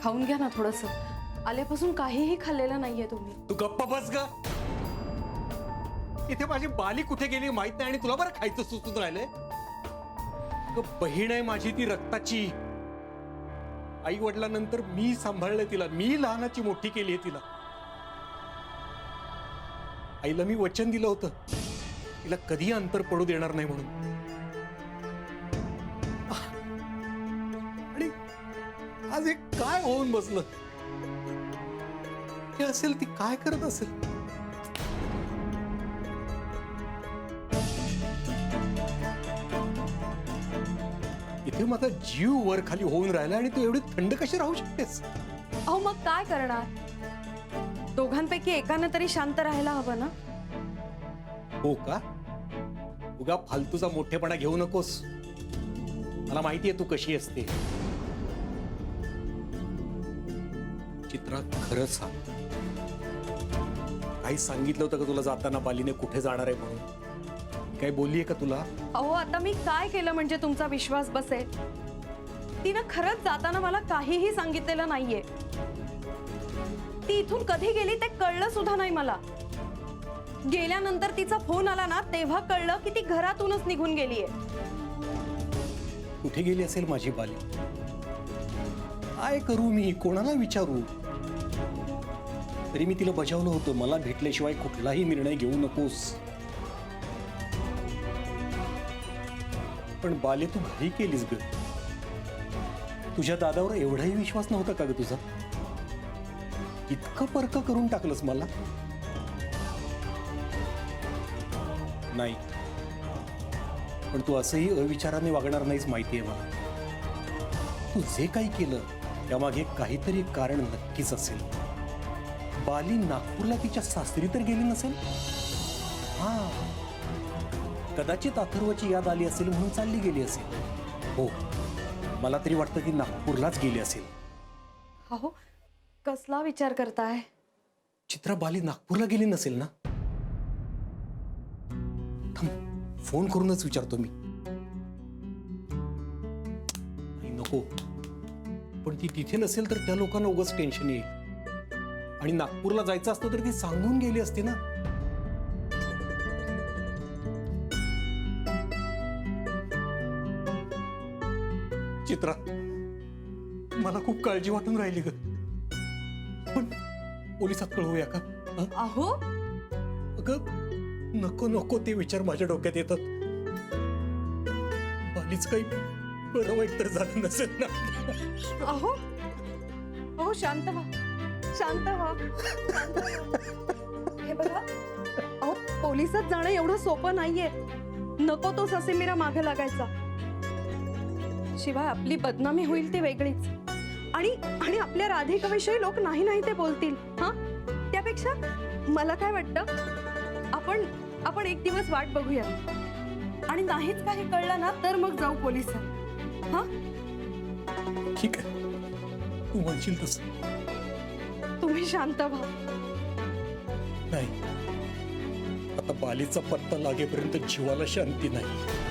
खाऊन घ्या ना थोडंसं. आल्यापासून काहीही खाल्लेलं नाहीये तुम्ही. तू गप्पा बस ग. इथे माझी बाली कुठे गेली माहित नाही आणि तुला बरं खायचं सुचून राहिलंय. बहीण आहे माझी, ती रक्ताची. आई वडिलांनंतर मी सांभाळलंय तिला, मी लहानाची मोठी केली आहे तिला. आईला मी वचन दिलं होतं तिला कधी अंतर पडू देणार नाही म्हणून. आणि आज एक काय होऊन बसलं. हे असेल ती काय करत असेल. इथे माझा जीव वर खाली होऊन राहिला आणि तू एवढी थंड कशी राहू शकतेस. अहो मग काय करणार. दोघांपैकी एकानं तरी शांत राहायला हवं ना. हो का. उगा फालतूचा मोठेपणा घेऊ नकोस. मला माहितीये तू कशी असते. चित्रा खरंच सांग, काही सांगितलं होतं का तुला जाताना बालीने कुठे जाणार आहे म्हणून. काही बोललीये का तुला. अहो आता मी काय केलं म्हणजे तुमचा विश्वास बसेल. तिनं खरंच जाताना मला काहीही सांगितलेलं नाहीये. ती इथून कधी गेली ते कळलं सुद्धा नाही मला. गेल्यानंतर तिचा फोन आला ना तेव्हा कळलं की ती घरातूनच निघून गेलीये. कुठे गेली असेल माझी बाली. काय करू मी, कोणाला विचारू. तरी मी तिला बजावलं होतं मला भेटल्याशिवाय कुठलाही निर्णय घेऊ नकोस. पण बाले तू घरी केलीस ग. तुझ्या दादावर एवढाही विश्वास नव्हता का ग तुझा. इतकं परक करून टाकलंस मला. नाही पण तू असंही अविचाराने वागणार नाहीस माहितीये मला. तू जे काही केलं त्यामागे काहीतरी कारण नक्कीच असेल. बाली नागपूरला तिच्या सासरी तर गेली नसेल. हा कदाचित अथर्वची याद आली असेल म्हणून चालली गेली असेल. हो मला तरी वाटतं ती नागपूरलाच गेली असेल. अहो कसला विचार करताय. चित्रा बाली नागपूरला गेली नसेल ना. थांब फोन करूनच विचारतो मी. नको पण ती तिथे नसेल तर त्या लोकांना उगाच टेन्शन येईल. आणि नागपूरला जायचं असतं तर ती सांगून गेली असती ना. चित्रा मला खूप काळजी वाटून राहिली ग. पण पोलिसात कळवूया का. अहो अगं नको नको ते विचार माझ्या डोक्यात येतात. बालीच काही बरं वाईट तर झालं नसेल ना. अहो अहो शांत व्हा, शांत व्हा. हे बघा अहो पोलिसात जाणं एवढं सोपं नाहीये. नको तो ससेमिरा मागे लागायचा. शिवाय आपली बदनामी होईल ती वेगळीच. आणि आपल्या राधिकाविषयी लोक नाही नाही ते बोलतील. हा त्यापेक्षा मला काय वाटतं आपण एक दिवस वाट बघूया. आणि नाहीच काही कळलं ना तर मग जाऊ पोलिसात. हा ठीक आहे तू म्हणशील तसं. तुम्ही शांत व्हा. नाही आता बालीचा पत्ता लागेपर्यंत जीवाला शांती नाही.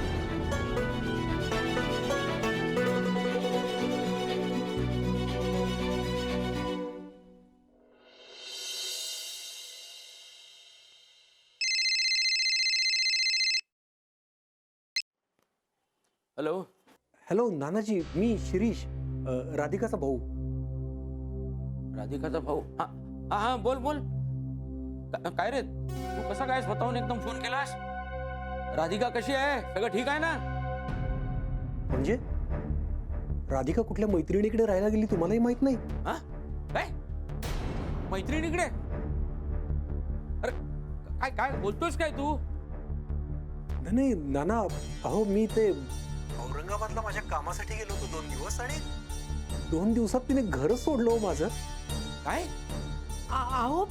हॅलो. हॅलो नानाजी मी शिरीष, राधिकाचा भाऊ. राधिकाचा भाऊ. हा हा हा बोल बोल. काय रे तू कसा काय स्वतःहून एकदम फोन केलास. राधिका कशी आहे, सगळं ठीक आहे ना. म्हणजे राधिका कुठल्या मैत्रिणीकडे राहायला गेली तुम्हालाही माहित नाही. हा काय मैत्रिणीकडे. अरे काय काय बोलतोस काय तू. नाही नाना अहो मी ते औरंगाबादला माझ्या कामासाठी गेलो होतो 2 दिवस आणि 2 दिवसात तिने घरच सोडलं हो माझं. काय अहो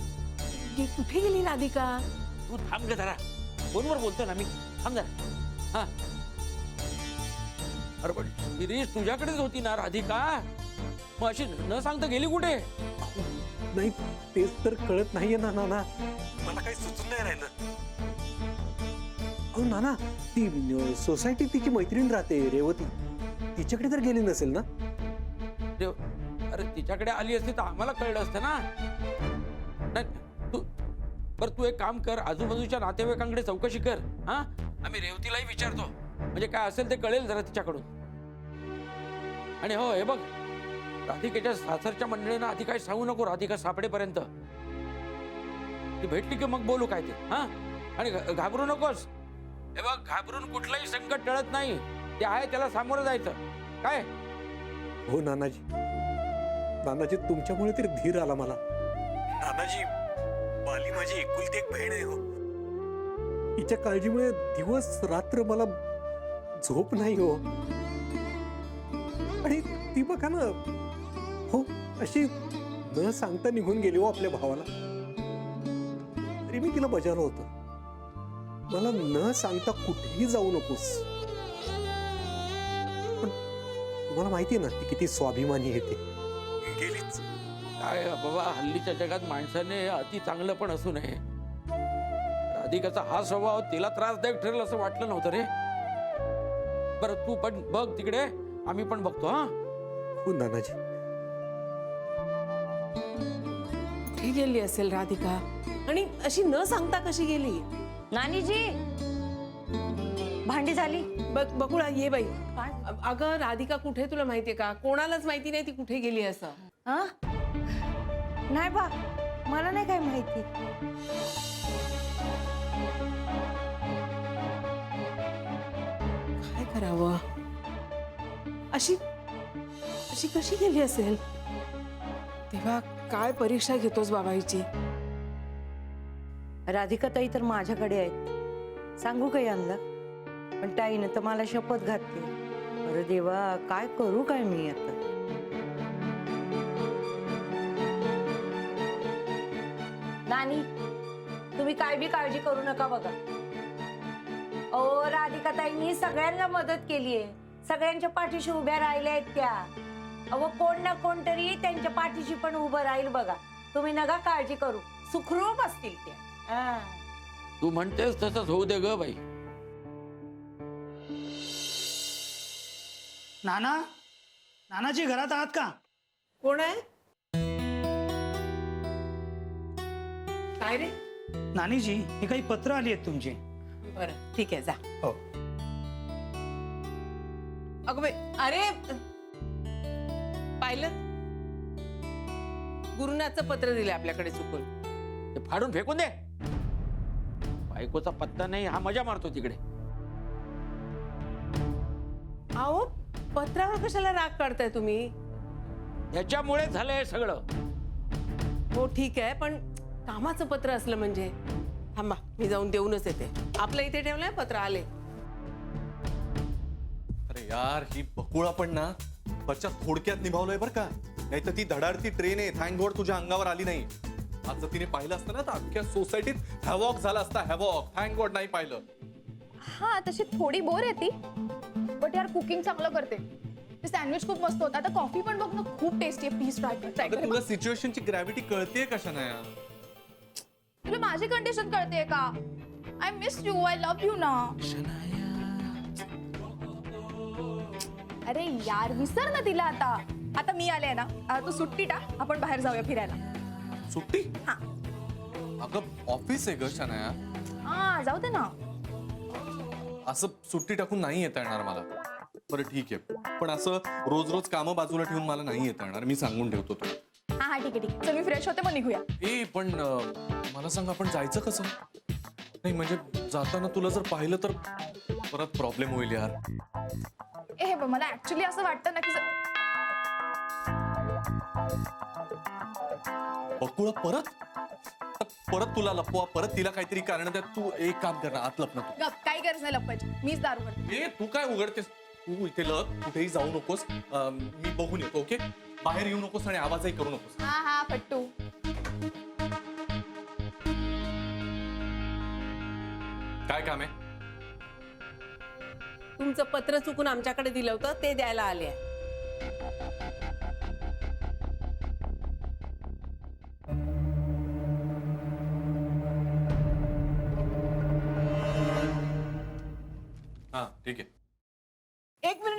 कुठे गेली राधिका. तू थांब ग जरा, फोनवर बोलतोय ना मी. थांब जरा. हा अरे पण शिरीष तुझ्याकडेच होती ना राधिका. मग अशी न सांगता गेली कुठे. नाही तेच तर कळत नाहीये ना नाना. मला काही सुचून नाही राहिलं. अहो नाना ती सोसायटीत तिची मैत्रीण राहते रेवती, तिच्याकडे तर गेली नसेल ना. अरे तिच्याकडे आली असती तर आम्हाला कळलं असतं ना. नाही तू एक काम कर, आजूबाजूच्या नातेवाईकांकडे चौकशी कर. हा, आम्ही रेवतीलाही विचारतो, म्हणजे काय असेल ते कळेल जरा तिच्याकडून. आणि हो हे बघ, राधिकेच्या सासरच्या मंडळींना आधी काही सांगू नको, राधिका सापडेपर्यंत. ती भेटली की मग बोलू काय ते. हा, आणि घाबरू नकोस. हे बघ, घाबरून कुठलंही संकट टळत नाही. ते आहे त्याला सामोरं जायचं. काय? हो नानाजी, नानाजी तुमच्यामुळे तरी धीर आला मला. नानाजी, बाली माझी एकुलती एक बहीण आहे हो. हिच्या काळजीमुळे दिवस रात्र मला झोप नाही हो. आणि ती बघा ना हो, अशी न सांगता निघून गेली हो आपल्या भावाला. तरी मी तिला बजावलं होतं, मला न सांगता कुठेही जाऊ नकोस. पण तुम्हाला माहिती आहे ना ती किती स्वाभिमानी आहे. ती गेलीच. काय बाबा, हल्लीच्या जगात माणसाने अति चांगलं पण असू नये. राधिकाचा हा स्वभाव तिला त्रासदायक ठरेल असं वाटलं नव्हतं रे. बरं तू पण बघ तिकडे, आम्ही पण बघतो. हा हो नानाजी. कुठे गेली असेल राधिका? आणि अशी न सांगता कशी गेली? नानीजी, भांडी झाली? बकुळा ये बाई. अगं राधिका कुठे तुला माहितीये का? कोणालाच माहिती नाही ती कुठे गेली असं. हा, नाही बा, मला नाही काय माहिती. काय करावं? अशी अशी कशी गेली असेल? तेव्हा काय परीक्षा घेतोस बाबा हिची? राधिका ताई तर माझ्याकडे आहेत, सांगू का यांना? पण ताईनं तर मला शपथ घातली. अरे देवा, काय करू काय मी आता? नानी, तुम्ही काय बी काळजी करू नका बघा. ओ, राधिका ताईंनी सगळ्यांना मदत केलीये, सगळ्यांच्या पाठीशी उभ्या राहिल्या आहेत त्या. अहो, कोण ना कोण तरी त्यांच्या पाठीशी पण उभं राहील बघा. तुम्ही नका काळजी करू, सुखरूप असतील त्या. तू म्हणतेस तसंच होऊ दे ग बाई. नाना, नानाजी घरात आहात का? कोण आहे? काय रे? नानीजी, ही काही पत्र आली आहेत तुमची. बरं ठीक आहे, जा. हो. अगं बाई, अरे पाहिलं, गुरुनाथचं पत्र दिलं आपल्याकडे चुकून. ते फाडून फेकून दे. बायकोचा पत्ता नाही, हा मजा मारतो तिकडे. अहो, पत्रावर कशाला राग काढताय तुम्ही? ह्याच्यामुळे झालंय सगळं. हो ठीक आहे, पण कामाचं पत्र असलं म्हणजे. थांबा, मी जाऊन देऊनच येते. आपल्या इथे ठेवलंय पत्र, आले. अरे यार, ही बकुळा पण ना बच्चा थोडक्यात निभावलंय बरं का. नाही तर ती धडाडती ट्रेन आहे, थँक गॉड तुझ्या अंगावर आली नाही. आज जर तिने पाहिलं असतं ना तर अख्ख्या सोसायटीत हॅवॉक झाला असता. हॅवॉक. थँक गॉड नाही पाहिलं. हा, तशी थोडी बोर आहे ती, बट यार कुकिंग चांगलं करते. ते सँडविच खूप मस्त होतं. आता कॉफी पण बघ ना, खूप टेस्टी आहे. प्लीज ट्राय कर. तुला सिच्युएशनची ग्रॅव्हिटी कळतेय कशा नाही? तुला माझी कंडिशन कळते का? I miss you, I love you ना. अरे यार, विसर ना तिला आता. आता मी आले ना, तू सुट्टी टाक, आपण बाहेर जाऊया फिरायला. सुट्टी? हा. अगं ऑफिस आहे ग शनाया. हा, जाऊ दे ना. असं सुट्टी टाकून नाही येता येणार मला. बरं ठीक आहे, पण असं रोज रोज कामं बाजूला ठेवून मला नाही येता येणार. मी सांगून ठेवतो तू. हा हा, ठीक आहे ठीक आहे. चल, मी फ्रेश होते, मग निघूया. ए पण मला सांग, आपण जायचं कसं? नाही म्हणजे जाताना तुला जर पाहिलं तर परत प्रॉब्लेम होईल यार. हे बघ, मला ऍक्च्युली असं वाटतं ना की बकुळा परत तुला लपवा, परत तिला काहीतरी कारण द्या. तू एक काम कर ना, आत लप ना तू. गप, काही गरज नाही लपवायची. मीच दारू भरते. ए तू काय उघडतेस? तू इथे लप, कुठेही जाऊ नकोस. मी बघून येतो. ओके, बाहेर येऊ नकोस आणि आवाजही करू नकोस. हा हा, पट्टू. काय काम आहे? तुमचं पत्र चुकून आमच्याकडे दिलं होतं, ते द्यायला आले. हा ठीक आहे. एक मिनिट.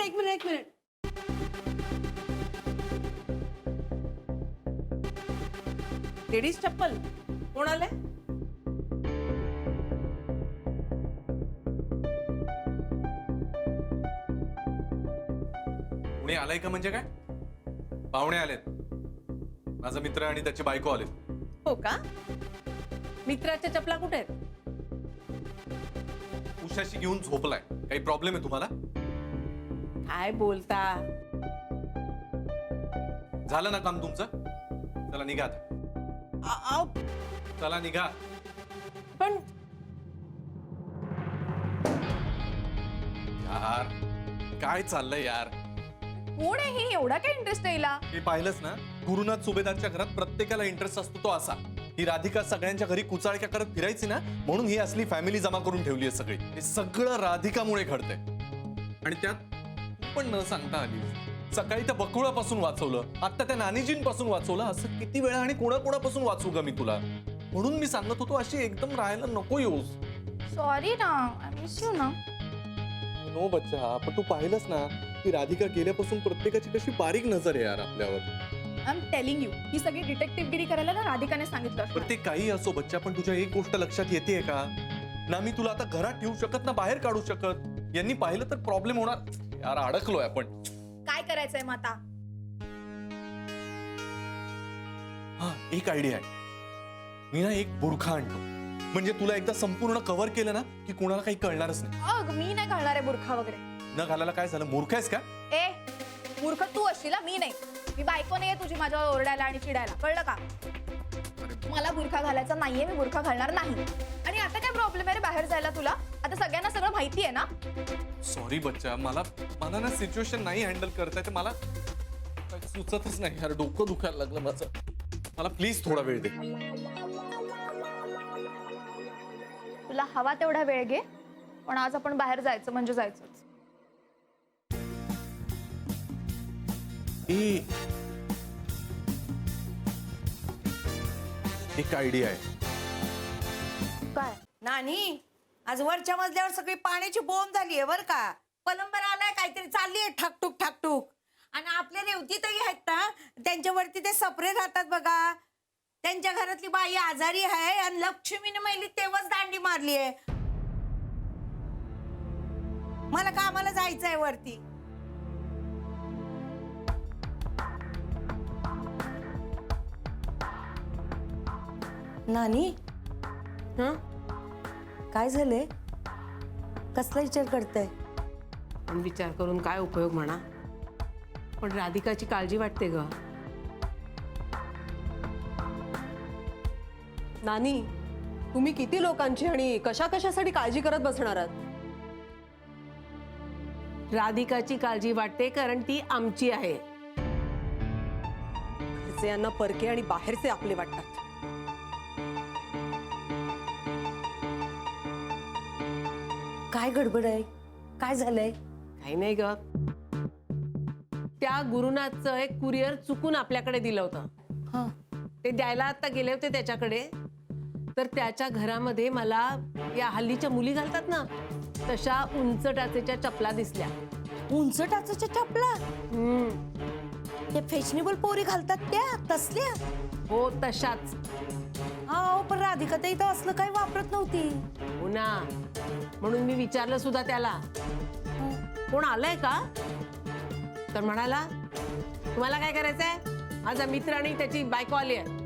लेडीज चप्पल कोण आलंय? कुणी आलाय का म्हणजे काय? पाहुणे आलेत. माझा मित्र आणि त्याची बायको आलेत. हो का? मित्राच्या चपला कुठे आहेत? उशाशी घेऊन झोपलाय. काही प्रॉब्लेम आहे तुम्हाला? काय बोलता? झालं ना काम तुमचं? चला निघा आता. चला निघा. पण यार काय चाललंय यार? कोण आहे हे? एवढा काय इंटरेस्ट आहे हिला? हे पाहिलंच ना, गुरुनाथ सुभेदारच्या घरात प्रत्येकाला इंटरेस्ट असतो तो असा. ही राधिका सगळ्यांच्या घरी कुचाळक्या करत फिरायची ना, म्हणून ही असली फॅमिली जमा करून ठेवली आहे सगळी. हे सगळं राधिकामुळे घडतंय. आणि त्यात तू पण न सांगता आली. सकाळी त्या बकुळापासून वाचवलं, आता त्या नानीजींपासून वाचवलं. असं किती वेळा आणि कोणाकोणापासून वाचू ग मी तुला? म्हणून मी सांगत होतो अशी एकदम राहायला नको येऊस. सॉरी ना, आय मिस यू ना. नो बच्चा, पण तू पाहिलंस ना की राधिका गेल्यापासून प्रत्येकाची कशी बारीक नजर आहे यार आपल्यावर. आय एम टेलिंग यू, ही सगळी डिटेक्टिव्हगिरी करायला ना राधिकाने सांगितलं पण ते काही असो बच्चा, पण तुझ्या एक गोष्ट लक्षात येते का? ना मी तुला आता घरात ठेवू शकत ना बाहेर काढू शकत. यांनी पाहिलं तर प्रॉब्लेम होणार. यार अडकलोय आपण. काय करायचंय मग आता? हा एक आयडिया आहे. मी ना एक बुरखा आणतो, म्हणजे तुला एकदा संपूर्ण कव्हर केलं ना की कोणाला काही कळणारच नाही. अग मी नाही घालणार आहे बुरखा वगैरे. न घालायला काय झालं? मूर्ख आहेस का? ए मूर्ख तू असशील, मी नाही. मी बायको नाहीये तुझी माझ्यावर ओरडायला आणि चिडायला, कळलं का? मला बुरखा घालायचा नाहीये, मी बुरखा घालणार नाही. आणि आता काय प्रॉब्लेम आहे रे बाहेर जायला तुला? आता सगळ्यांना सगळं माहिती आहे ना? सॉरी बच्चा, मला ना सिच्युएशन नाही हँडल करता येते. मला काही सुचतच नाही यार. डोकं दुखायला लागलं माझं. मला प्लीज थोडा वेळ दे. तुला हवा तेवढा वेळ घे, पण आज आपण बाहेर जायचं म्हणजे जायचंच. एक आयडिया आहे. काय नानी, आज वरच्या मजल्यावर सगळी पाण्याची बोंब झालीये बर का. पलंबर आलाय काहीतरी चाललीये ठकठुक ठकठुक. आणि आपल्या रेवतीतही आहेत ना, त्यांच्यावरती ते सपरे राहतात बघा. त्यांच्या घरातली बाई आजारी आहे आणि लक्ष्मीने मेली तेव्हाच दांडी मारली आहे. मला कामाला जायचंय वरती. नानी हं? काय झालंय? कसला विचार करताय? पण विचार करून काय उपयोग म्हणा. पण राधिकाची काळजी वाटते ग. नानी, तुम्ही किती लोकांची आणि कशा कशासाठी काळजी करत बसणार आहात? राधिकाची काळजी वाटते कारण ती आमची आहे. घरचे यांना परके आणि बाहेरचे आपले वाटतात. काय गडबड आहे? काय झालंय? काही नाही ग. त्या गुरुनाथचं एक कुरिअर चुकून आपल्याकडे दिलं होतं. हा. ते द्यायला आता गेले होते त्याच्याकडे, तर त्याच्या घरामध्ये मला या हल्लीच्या मुली घालतात ना तशा उंच टाचेच्या चपला दिसल्या. उंच टाचाच्या चपला? ते फॅशनेबल पोरी घालतात त्या तसल्या? हो तशाच. हा, पण राधिका ताई तर असलं काही वापरत नव्हती. हो ना, म्हणून मी विचारलं सुद्धा त्याला, कोण आलंय का? तर म्हणाला तुम्हाला काय करायचंय? माझा मित्र आणि त्याची बायको आली आहे.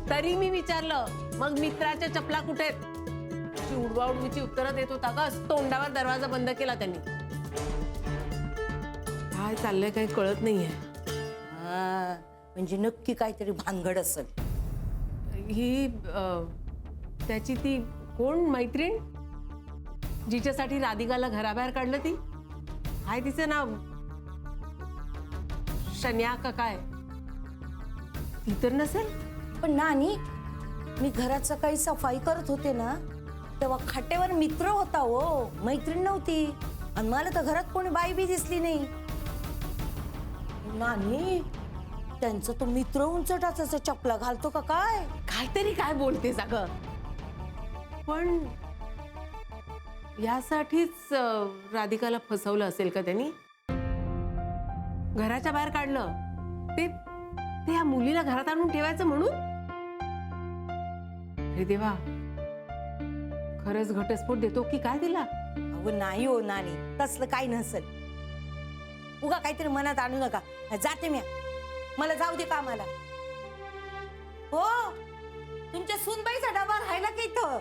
तरी मी विचारलं मग मित्राच्या चपला कुठे आहेत? अशी उडवाउडवीची उत्तरं देत होता का. तोंडावर दरवाजा बंद केला त्यांनी. काय चाललंय काही कळत नाहीये. हा, म्हणजे नक्की काहीतरी भानगड असेल. ही त्याची ती कोण मैत्रीण जिच्यासाठी राधिकाला घराबाहेर काढलं, ती काय तिचं नाव? शन्या का काय? ती तर नसेल. पण नानी, मी घरात सकाळी सफाई करत होते ना तेव्हा खाटेवर मित्र होता हो, मैत्रीण नव्हती. आणि मला तर घरात कोणी बाई बी दिसली नाही. नानी, त्यांचा तो मित्र उंच टाचाचा चपला घालतो का काय? काहीतरी काय बोलतेस अगं. पण यासाठीच राधिकाला फसवलं असेल का त्यांनी? घराच्या बाहेर काढलं ते या मुलीला घरात आणून ठेवायचं म्हणून? अरे देवा, खरंच घटस्फोट देतो की काय तिला? अहो नाही हो नानी, तसलं काही नसेल. उगा काहीतरी मनात आणू नका. जाते मी, मला जाऊ दे कामाला. हो, तुमच्या सूनबाईचा डबा राहिला की इथं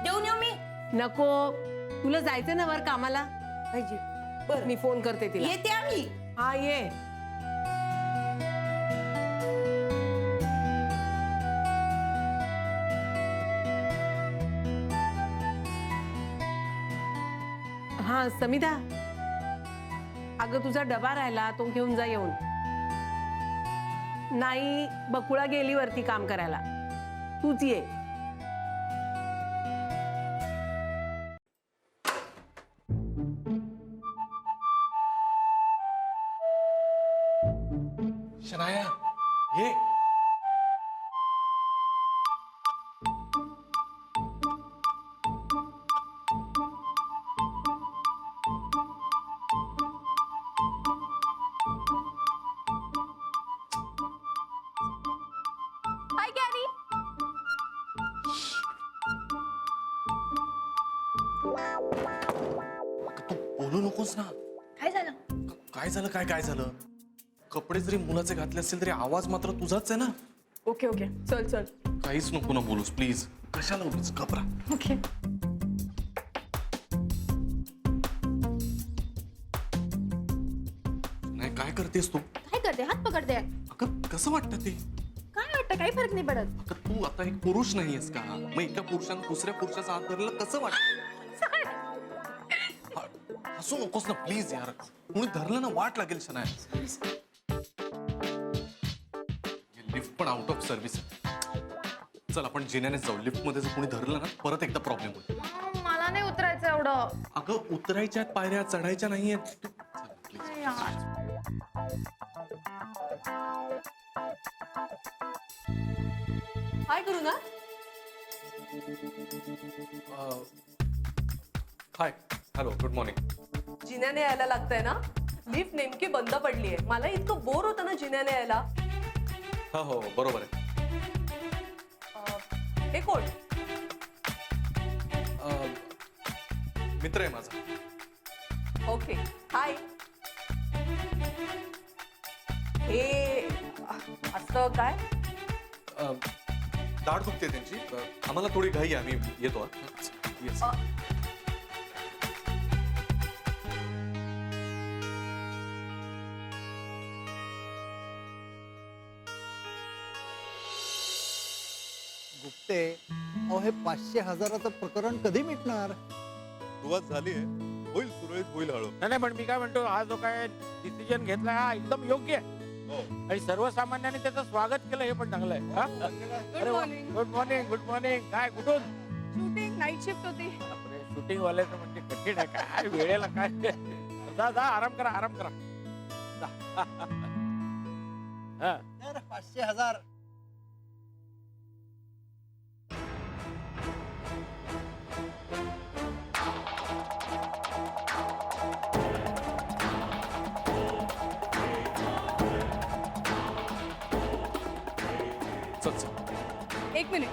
देऊन येऊ मी. नको, तुला जायचं ना वर कामाला. पाहिजे बरं, मी फोन करते तिला. येते आम्ही. हा ये. हा समिता, अगं तुझा डबा राहिला तो घेऊन जा येऊन. नाही, बकुळा गेली वरती काम करायला, तूच ये. शनाया ये. हाय गॅरी. तू बोलू नकोस ना. काय झालं? काय झालं? काय झालं? कपडे जरी मुलाचे घातले असतील तरी आवाज मात्र तुझाच आहे ना. ओके ओके, चल चल. काहीच नको ना बोलूस प्लीज. कशाला उगीच घबरा. ओके. नाही, काय करतेस तू? काय करते? हात पकडते. अगं कसं वाटतं ते? काय वाटतं? काही फरक नाही पडत. अगं तू आता एक पुरुष नाहीयेस का? मग एका पुरुषानं दुसऱ्या पुरुषाचा हात धरला कसं वाटत? हसू नकोस ना प्लीज यार. कोणी धरलं ना वाट लागेल शनाया. लिफ्ट पण आउट ऑफ सर्व्हिस. चल आपण जिन्याने जाऊ. लिफ्ट मध्ये जर कोणी धरलं ना परत एकदा प्रॉब्लेम होईल. मला नाही उतरायचं एवढं. अगं उतरायच्या पायऱ्या चढायच्या नाहीयेत. काय करू ना? हाय, हॅलो, गुड मॉर्निंग. जिन्याने यायला लागतंय ना? लिफ्ट नेमकी बंद पडलीये. मला इतकं बोर होतं ना जिन्याने यायला. हो बरोबर आहे. हे कोण? मित्र आहे माझा. ओके, हाय. हे असं काय? दाढ दुखते त्यांची. आम्हाला थोडी घाई आहे. आम्ही येतो. येस. गुप्ते, अहो हे 500,000चं प्रकरण कधी मिटणार? सुरुवात झाली आहे. होईल, सुरळीत होईल हळू. नाही पण मी काय म्हणतो, हा जो काय डिसिजन घेतला हा एकदम योग्य आहे. आणि सर्वसामान्यांनी त्याचं स्वागत केलं हे पण चांगलं आहे. Good morning. Good morning. Good morning. काय कुठून? शूटिंग नाईट शिफ्ट होती. शूटिंग वाल्याचं म्हणजे कठीण आहे. काय वेळेला काय. जा आराम करा. जा. हा. तर 500,000. चल. एक मिनिट.